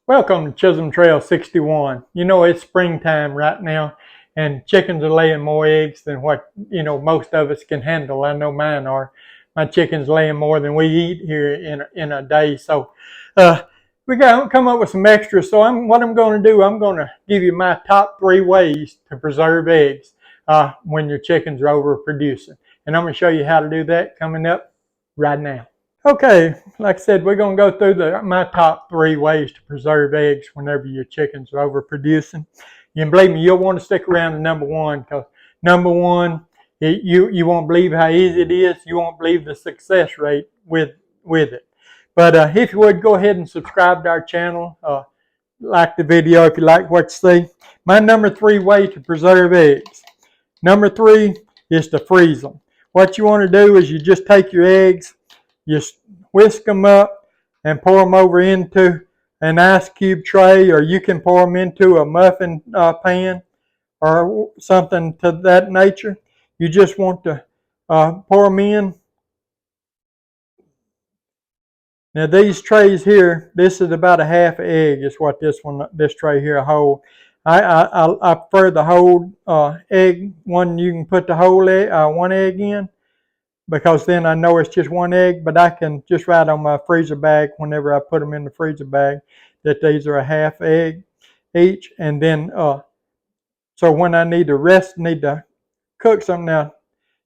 Welcome to Chisholm Trail 61. You know, it's springtime right now, and chickens are laying more eggs than what, most of us can handle. I know mine are. My chickens laying more than we eat here in a day. So, we got to come up with some extras. So, what I'm going to do, I'm going to give you my top 3 ways to preserve eggs when your chickens are overproducing. And I'm going to show you how to do that coming up right now. Okay, like I said, we're going to go through my top 3 ways to preserve eggs whenever your chickens are overproducing. You can believe me, you'll want to stick around to number one because number one, you won't believe how easy it is. You won't believe the success rate with it. But if you would, go ahead and subscribe to our channel. Like the video if you like what you see. My number 3 way to preserve eggs. Number 3 is to freeze them. What you want to do is you just take your eggs, you whisk them up and pour them over into an ice cube tray, or you can pour them into a muffin pan or something to that nature. You just want to pour them in. Now these trays here, this is about a half egg is what this tray here hold. I prefer the whole egg one. You can put the whole egg, one egg in, because then I know it's just one egg, but I can just write on my freezer bag whenever I put them in the freezer bag that these are a half egg each. And then, so when I need to cook something now,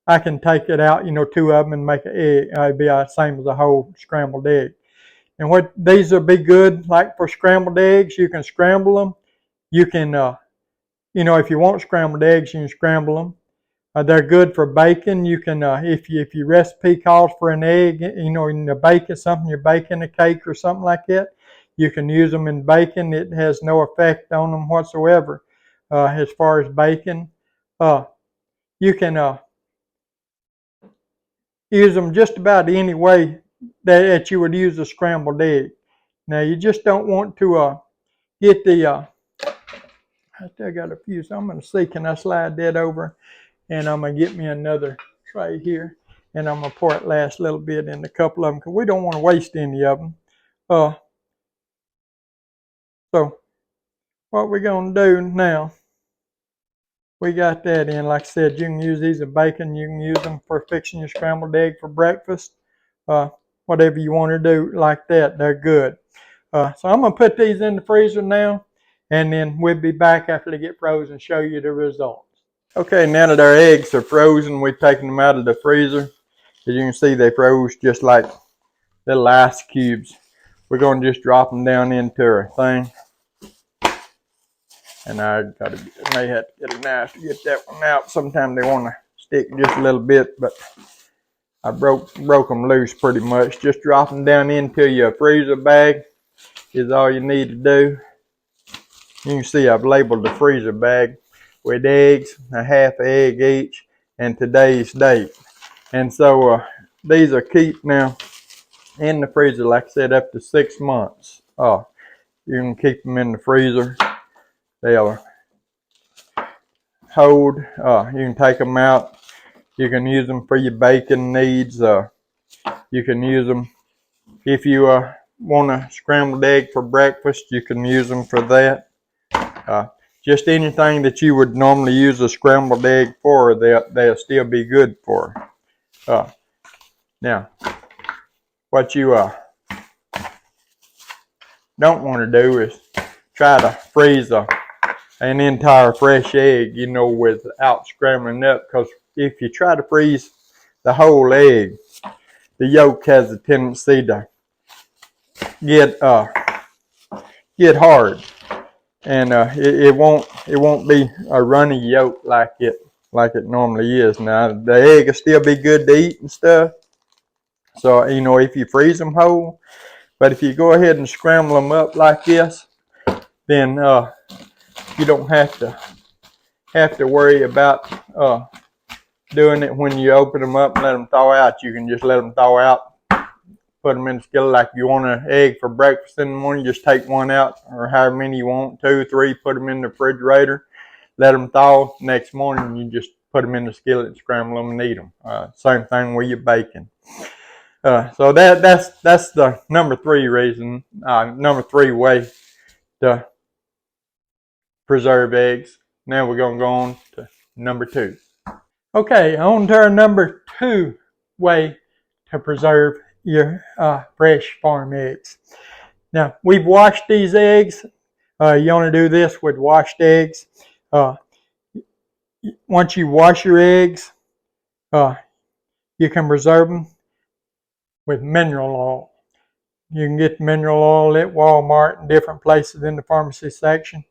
I can take it out, 2 of them and make an egg. It'd be the same as a whole scrambled egg. And what these will be good, like for scrambled eggs, you can scramble them. You can, if you want scrambled eggs, you can scramble them. They're good for bacon. You can, if your recipe calls for an egg, in the bacon, something you're baking, a cake or something like that, you can use them in bacon. It has no effect on them whatsoever as far as bacon. You can use them just about any way that you would use a scrambled egg. Now, you just don't want to get I still got a few, so I'm going to see, can I slide that over? And I'm going to get me another tray here. And I'm going to pour it last little bit in a couple of them because we don't want to waste any of them. So what we're going to do now, we got that in. Like I said, you can use these in bacon. You can use them for fixing your scrambled egg for breakfast. Whatever you want to do like that, they're good. So I'm going to put these in the freezer now. And then we'll be back after they get frozen and show you the results. Okay, now that our eggs are frozen, we've taken them out of the freezer. As you can see, they froze just like little ice cubes. We're going to just drop them down into our thing. And I may have to get a knife to get that one out. Sometimes they want to stick just a little bit, but I broke them loose pretty much. Just drop them down into your freezer bag is all you need to do. You can see I've labeled the freezer bag with eggs, a half egg each, and today's date. And so these are keep now in the freezer, like I said, up to 6 months. You can keep them in the freezer. They'll hold. You can take them out. You can use them for your bacon needs. You can use them if you want a scrambled egg for breakfast. You can use them for that. Just anything that you would normally use a scrambled egg for, they'll still be good for. Now, what you don't want to do is try to freeze an entire fresh egg, without scrambling up. Because if you try to freeze the whole egg, the yolk has a tendency to get hard. And it won't be a runny yolk like it normally is. Now the egg will still be good to eat and stuff. So if you freeze them whole, but if you go ahead and scramble them up like this, then you don't have to worry about doing it when you open them up and let them thaw out. You can just let them thaw out. Put them in the skillet. Like if you want an egg for breakfast in the morning, just take one out, or however many you want, 2, 3, put them in the refrigerator, let them thaw. Next morning, you just put them in the skillet and scramble them and eat them. Same thing with your bacon. So that's the number 3 reason, number 3 way to preserve eggs. Now we're going to go on to number 2. Okay, on to our number 2 way to preserve your fresh farm eggs. Now, we've washed these eggs. You want to do this with washed eggs. Once you wash your eggs, you can preserve them with mineral oil. You can get mineral oil at Walmart and different places in the pharmacy section.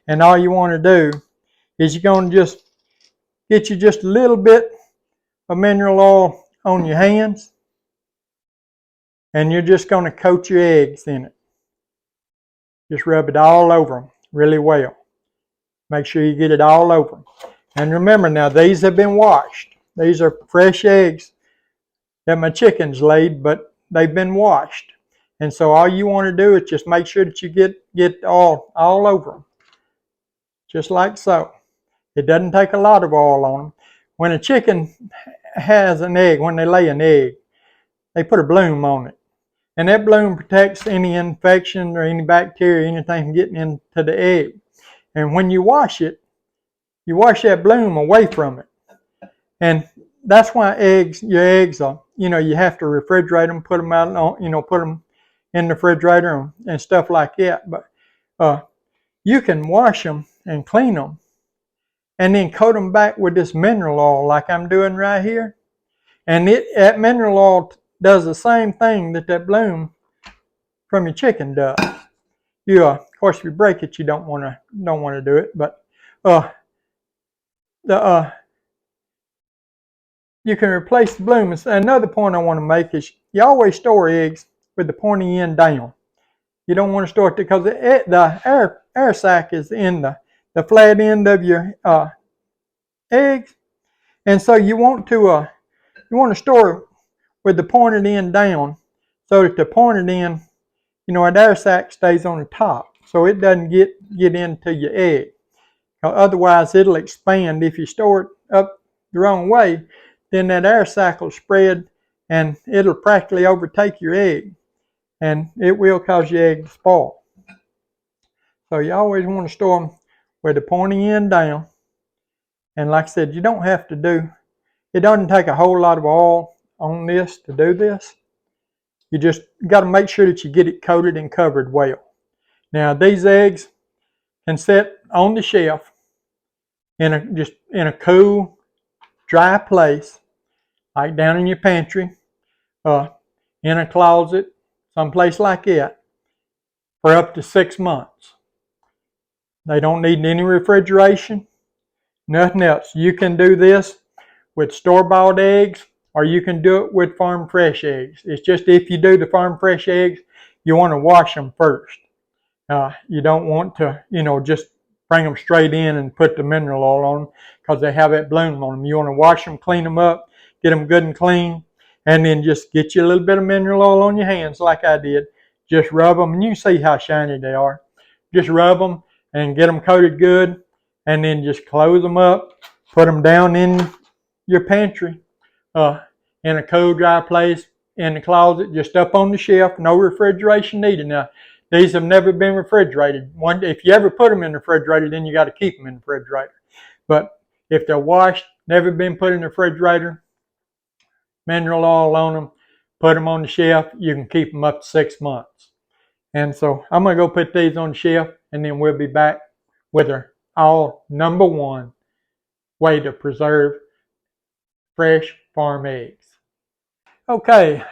And all you want to do is you're going to just get you just a little bit of mineral oil on your hands, and you're just going to coat your eggs in it. Just rub it all over them really well. Make sure you get it all over them. And remember now, these have been washed. These are fresh eggs that my chickens laid, but they've been washed. And so all you want to do is just make sure that you get all over them. Just like so. It doesn't take a lot of oil on them. When a chicken has an egg, when they lay an egg, they put a bloom on it. And that bloom protects any infection or any bacteria, anything from getting into the egg. And when you wash it, you wash that bloom away from it. And that's why your eggs are, you have to refrigerate them, put them out on, put them in the refrigerator and stuff like that. But you can wash them and clean them and then coat them back with this mineral oil like I'm doing right here. And that mineral oil does the same thing that bloom from your chicken does. Of course, if you break it, you don't want to do it. But you can replace the bloom. Another point I want to make is you always store eggs with the pointy end down. You don't want to store it because the air sac is in the flat end of your eggs, and so you want to store it with the pointed end down, so that the pointed end, that air sac stays on the top, so it doesn't get into your egg. Otherwise, it'll expand. If you store it up the wrong way, then that air sac will spread, and it'll practically overtake your egg, and it will cause your egg to spoil. So you always want to store them with the pointy end down. And like I said, you don't have to it doesn't take a whole lot of oil on this to do this. You just got to make sure that you get it coated and covered well. Now, these eggs can sit on the shelf in a cool, dry place, like down in your pantry, in a closet, someplace like that, for up to 6 months. They don't need any refrigeration, nothing else. You can do this with store-bought eggs, or you can do it with farm fresh eggs. It's just if you do the farm fresh eggs, you want to wash them first. You don't want to, just bring them straight in and put the mineral oil on them because they have that bloom on them. You want to wash them, clean them up, get them good and clean, and then just get you a little bit of mineral oil on your hands like I did. Just rub them, and you see how shiny they are. Just rub them and get them coated good, and then just close them up, put them down in your pantry, in a cool, dry place, in the closet, just up on the shelf, no refrigeration needed. Now, these have never been refrigerated. If you ever put them in the refrigerator, then you got to keep them in the refrigerator. But if they're washed, never been put in the refrigerator, mineral oil on them, put them on the shelf, you can keep them up to 6 months. And so I'm going to go put these on the shelf, and then we'll be back with our number 1 way to preserve fresh farm eggs. Okay,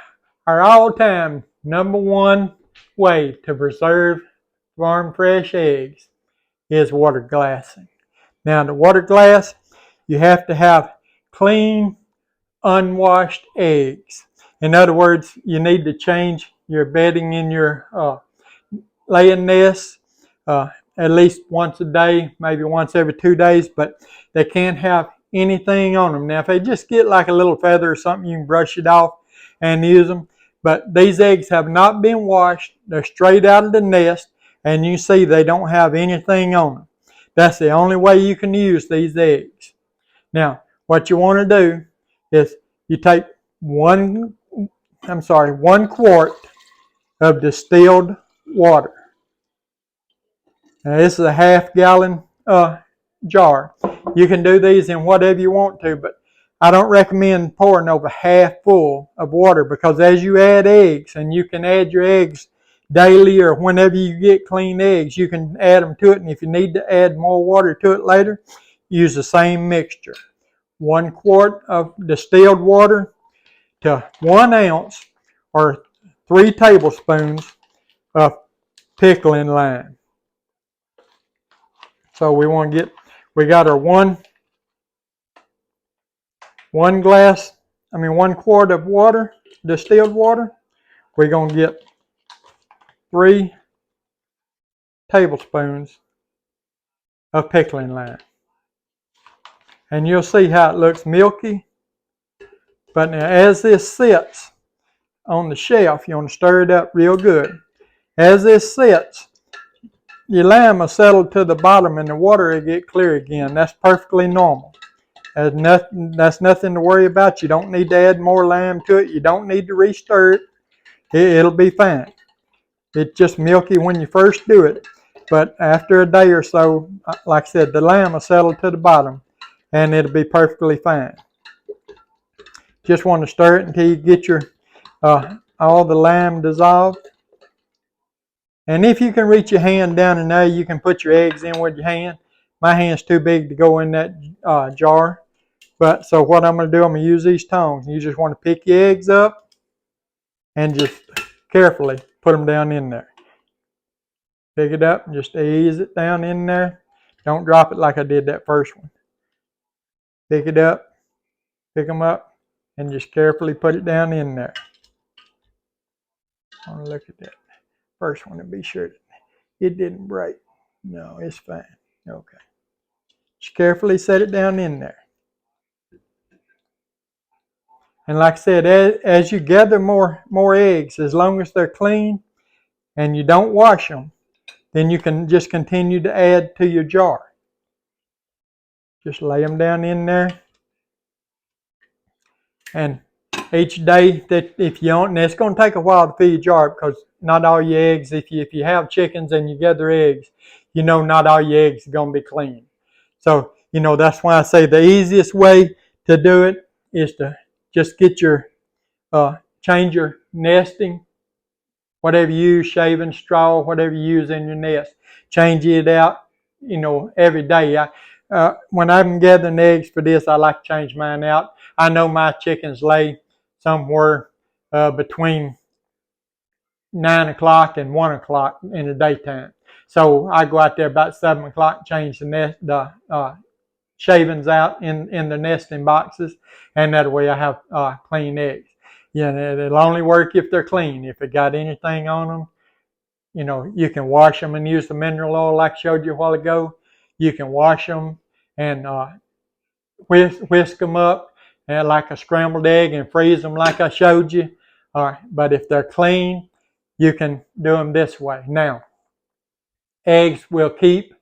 our all-time number 1 way to preserve farm fresh eggs is water glassing. Now, the water glass, you have to have clean, unwashed eggs. In other words, you need to change your bedding in your laying nests at least once a day, maybe once every 2 days, but they can't have anything on them. Now, if they just get like a little feather or something, you can brush it off and use them. But these eggs have not been washed. They're straight out of the nest, and you see they don't have anything on them. That's the only way you can use these eggs. Now, what you want to do is you take 1 quart of distilled water. Now this is a half-gallon jar. You can do these in whatever you want to, but I don't recommend pouring over half full of water, because as you add eggs, and you can add your eggs daily or whenever you get clean eggs, you can add them to it, and if you need to add more water to it later, use the same mixture. 1 quart of distilled water to 1 ounce or 3 tablespoons of pickling lime. So we got our 1 quart of water, distilled water. We're going to get 3 tablespoons of pickling lime. And you'll see how it looks milky. But now as this sits on the shelf, you want to stir it up real good. As this sits, your lime will settle to the bottom and the water will get clear again. That's perfectly normal. That's nothing to worry about. You don't need to add more lime to it. You don't need to re-stir it. It'll be fine. It's just milky when you first do it. But after a day or so, like I said, the lime will settle to the bottom and it'll be perfectly fine. Just want to stir it until you get your all the lime dissolved. And if you can reach your hand down in there, you can put your eggs in with your hand. My hand's too big to go in that jar. But so what I'm going to do, I'm going to use these tongs. You just want to pick your eggs up and just carefully put them down in there. Pick it up and just ease it down in there. Don't drop it like I did that first one. Pick it up, pick them up, and just carefully put it down in there. I want to look at that first one to be sure it didn't break. No, it's fine. Okay. Just carefully set it down in there. And like I said, as you gather more eggs, as long as they're clean and you don't wash them, then you can just continue to add to your jar. Just lay them down in there. And each day that if you don't, and it's going to take a while to fill your jar, because not all your eggs, if you have chickens and you gather eggs, you know not all your eggs are going to be clean. So, that's why I say the easiest way to do it is to just get your, change your nesting, whatever you use, shaving straw, whatever you use in your nest. Change it out, every day. When I'm gathering eggs for this, I like to change mine out. I know my chickens lay somewhere between 9 o'clock and 1 o'clock in the daytime. So I go out there about 7 o'clock, change the shavings out in the nesting boxes, and that way I have clean eggs. It'll only work if they're clean. If it got anything on them, you can wash them and use the mineral oil like I showed you a while ago. You can wash them and whisk them up like a scrambled egg and freeze them like I showed you. But if they're clean, you can do them this way. Now, eggs will keep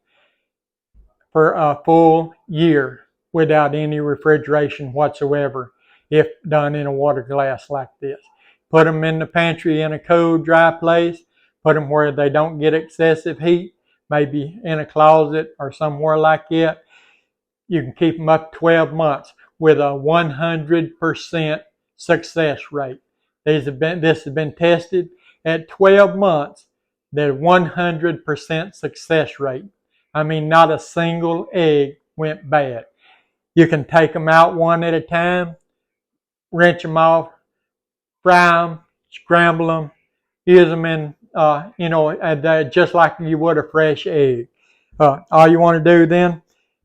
for a full year without any refrigeration whatsoever if done in a water glass like this. Put them in the pantry in a cool, dry place. Put them where they don't get excessive heat, maybe in a closet or somewhere like that. You can keep them up to 12 months with a 100% success rate. This has been tested at 12 months, the 100% success rate. I mean, not a single egg went bad. You can take them out one at a time, rinse them off, fry them, scramble them, use them in, just like you would a fresh egg. All you want to do then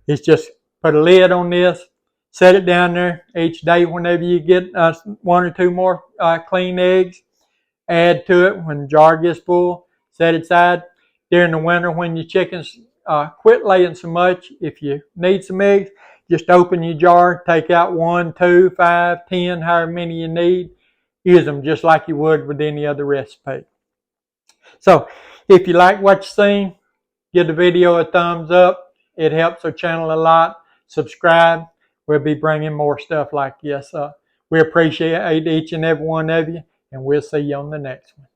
is just put a lid on this, set it down there each day whenever you get 1 or 2 more clean eggs. Add to it when the jar gets full, set it aside. During the winter when your chickens quit laying so much, if you need some eggs, just open your jar, take out 1, 2, 5, 10, however many you need. Use them just like you would with any other recipe. So if you like what you seen, give the video a thumbs up. It helps our channel a lot. Subscribe. We'll be bringing more stuff like this. We appreciate each and every one of you, and we'll see you on the next one.